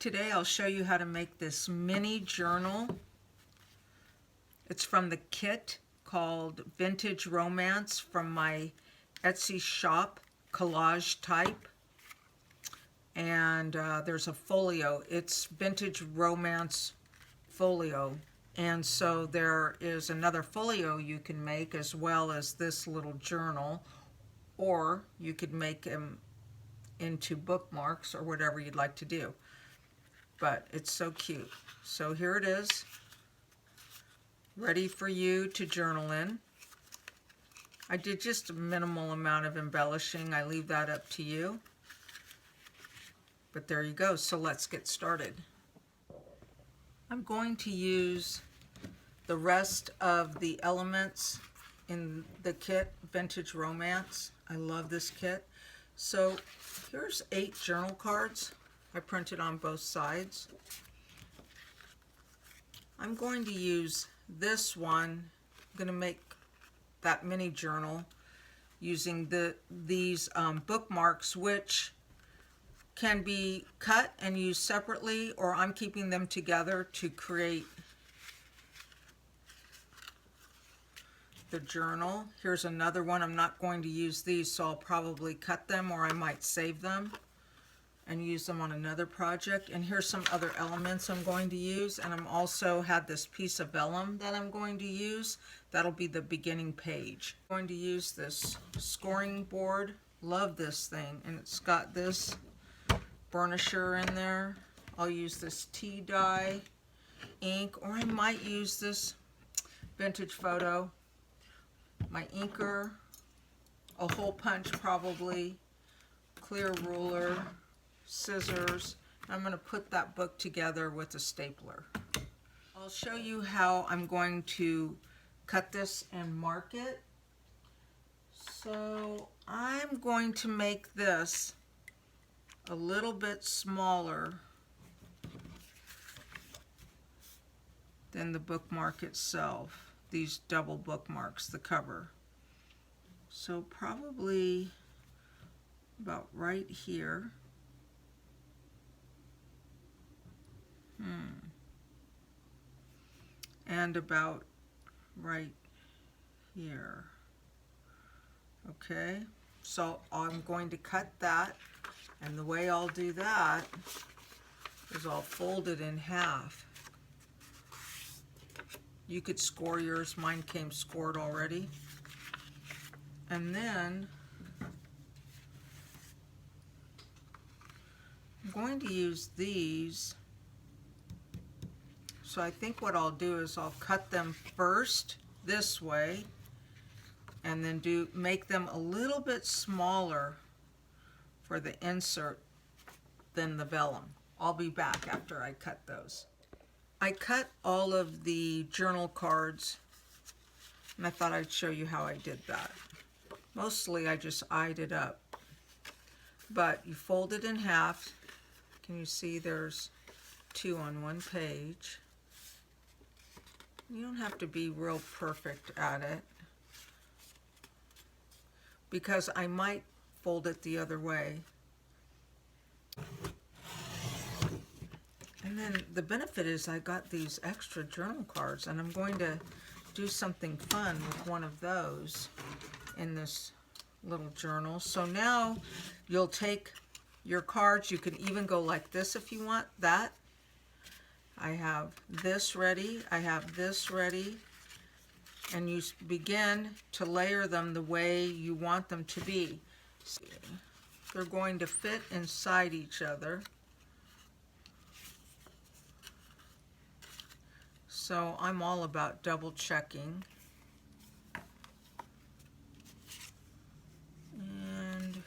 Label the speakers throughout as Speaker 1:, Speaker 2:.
Speaker 1: Today I'll show you how to make this mini journal. It's from the kit called Vintage Romance from my Etsy shop, Collage Type. And there's a folio. It's Vintage Romance folio. And so there is another folio you can make as well as this little journal. Or you could make them into bookmarks or whatever you'd like to do. But it's so cute. So here it is, ready for you to journal in. I did just a minimal amount of embellishing. I leave that up to you. But there you go. So let's get started. I'm going to use the rest of the elements in the kit, Vintage Romance. I love this kit. So here's 8 journal cards. I printed on both sides. I'm going to use this one. I'm going to make that mini journal using these bookmarks, which can be cut and used separately, or I'm keeping them together to create the journal. Here's another one. I'm not going to use these, so I'll probably cut them, or I might save them and use them on another project. And here's some other elements I'm going to use. And I'm also had this piece of vellum that I'm going to use. That'll be the beginning page. I'm going to use this scoring board. Love this thing. And it's got this burnisher in there. I'll use this tea dye ink, or I might use this vintage photo. My inker, a hole punch probably, clear ruler, scissors. I'm going to put that book together with a stapler. I'll show you how I'm going to cut this and mark it. So I'm going to make this a little bit smaller than the bookmark itself, these double bookmarks, the cover. So probably about right here. And about right here. Okay, so I'm going to cut that, and the way I'll do that is I'll fold it in half. You could score yours, mine came scored already. And then I'm going to use these. So I think what I'll do is I'll cut them first this way and then make them a little bit smaller for the insert than the vellum. I'll be back after I cut those. I cut all of the journal cards, and I thought I'd show you how I did that. Mostly I just eyed it up, but you fold it in half. Can you see there's 2 on one page? You don't have to be real perfect at it, because I might fold it the other way. And then the benefit is I got these extra journal cards, and I'm going to do something fun with one of those in this little journal. So now you'll take your cards. You can even go like this if you want that. I have this ready, I have this ready, and you begin to layer them the way you want them to be. They're going to fit inside each other. So I'm all about double checking. And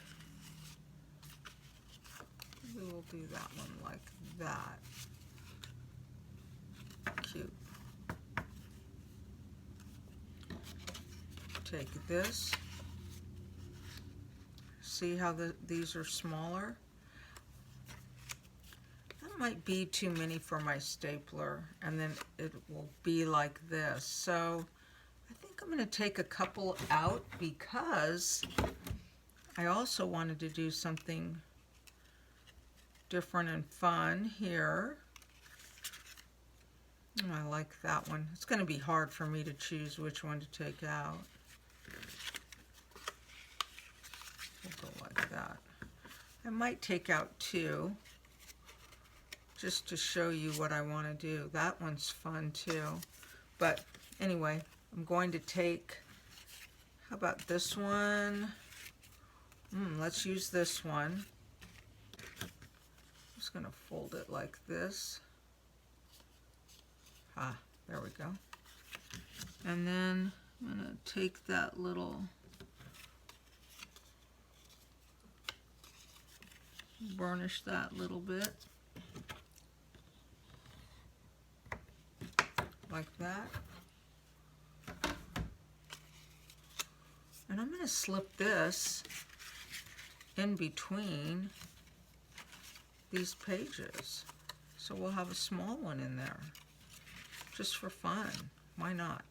Speaker 1: we will do that one like that. Cute. Take this. See how these are smaller? That might be too many for my stapler, and then it will be like this. So I think I'm going to take a couple out because I also wanted to do something different and fun here. Oh, I like that one. It's going to be hard for me to choose which one to take out. We'll go like that. I might take out two, just to show you what I want to do. That one's fun too. But anyway, I'm going to take, how about this one? Let's use this one. I'm just going to fold it like this. There we go. And then I'm going to take that little burnish that a little bit like that, and I'm going to slip this in between these pages, so we'll have a small one in there just for fun. Why not?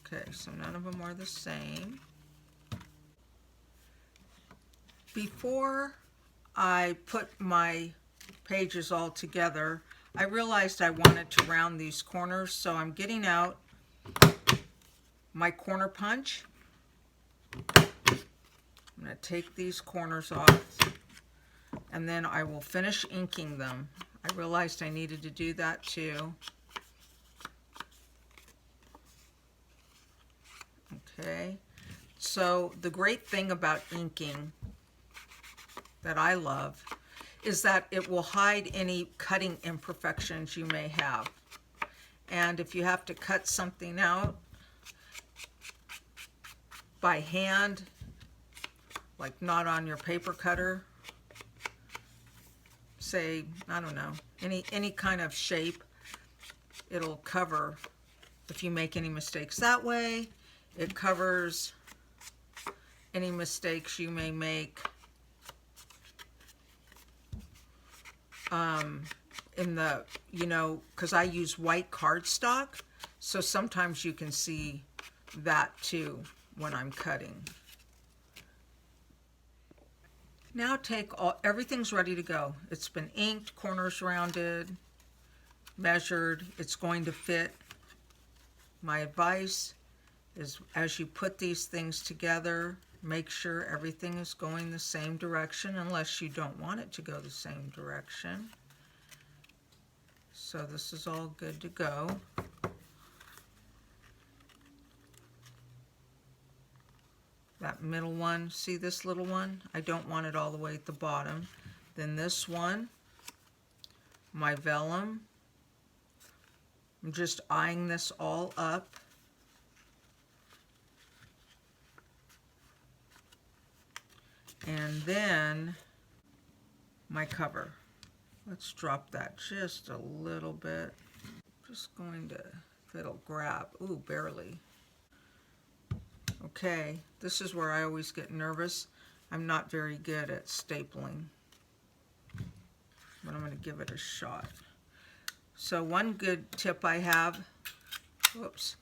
Speaker 1: Okay, so none of them are the same. Before I put my pages all together, I realized I wanted to round these corners, so I'm getting out my corner punch. I'm going to take these corners off, and then I will finish inking them. I realized I needed to do that too. Okay, so the great thing about inking that I love is that it will hide any cutting imperfections you may have. And if you have to cut something out by hand, like not on your paper cutter, say, I don't know, any kind of shape, it'll cover if you make any mistakes that way. It covers any mistakes you may make in the, because I use white cardstock, so sometimes you can see that too when I'm cutting. Now everything's ready to go. It's been inked, corners rounded, measured. It's going to fit. My advice is, as you put these things together, make sure everything is going the same direction, unless you don't want it to go the same direction. So this is all good to go. That middle one, see this little one? I don't want it all the way at the bottom. Then this one, my vellum. I'm just eyeing this all up. And then my cover. Let's drop that just a little bit. Just going to, if it'll grab, ooh, barely. Okay, this is where I always get nervous. I'm not very good at stapling, but I'm going to give it a shot. So one good tip I have, whoops,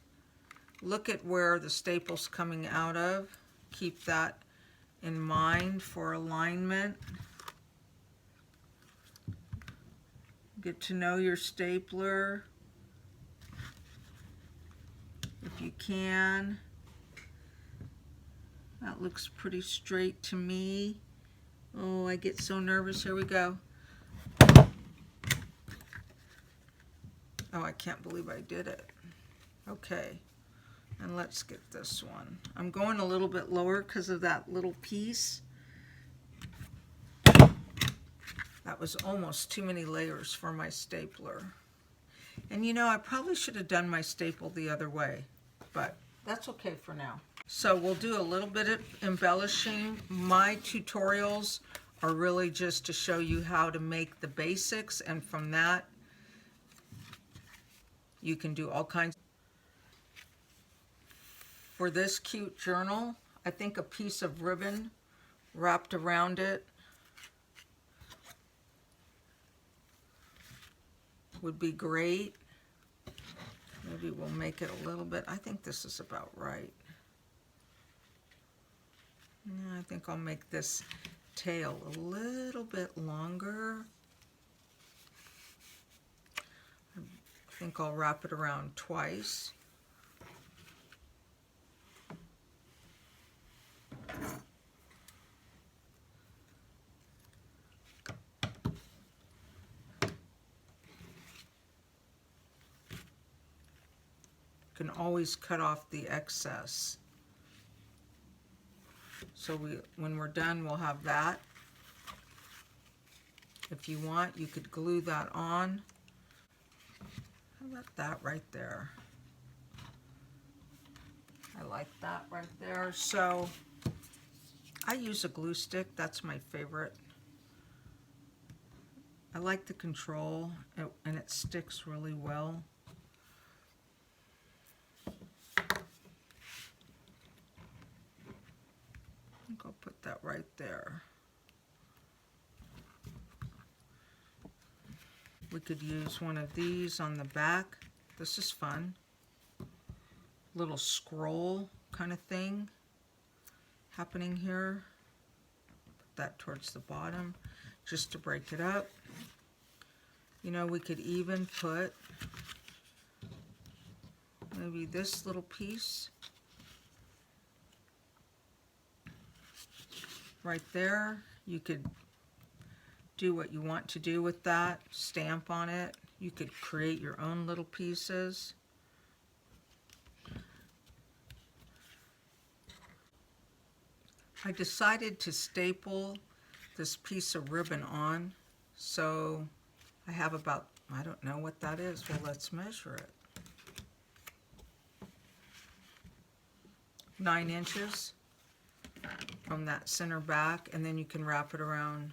Speaker 1: look at where the staple's coming out of. Keep that in mind for alignment. Get to know your stapler if you can. That looks pretty straight to me. Oh, I get so nervous. Here we go. Oh, I can't believe I did it. Okay, and let's get this one. I'm going a little bit lower because of that little piece. That was almost too many layers for my stapler. And I probably should have done my staple the other way, but that's okay for now. So we'll do a little bit of embellishing. My tutorials are really just to show you how to make the basics, and from that you can do all kinds. For this cute journal, I think a piece of ribbon wrapped around it would be great. Maybe we'll make it a little bit. I think this is about right. I think I'll make this tail a little bit longer. think I'll wrap it around twice. Can always cut off the excess. So when we're done, we'll have that. If you want, you could glue that on. How about that right there? I like that right there. So I use a glue stick. That's my favorite. I like the control, and it sticks really well. I think I'll put that right there. We could use one of these on the back. This is fun. Little scroll kind of thing happening here. Put that towards the bottom just to break it up. You know, we could even put maybe this little piece right there. You could do what you want to do with that, stamp on it. You could create your own little pieces. I decided to staple this piece of ribbon on, so I have about, I don't know what that is. Well, let's measure it. 9 inches from that center back, and then you can wrap it around.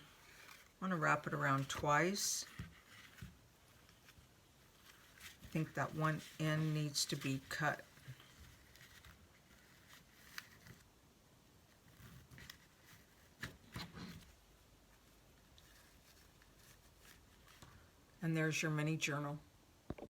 Speaker 1: I want to wrap it around twice. I think that one end needs to be cut. And there's your mini journal.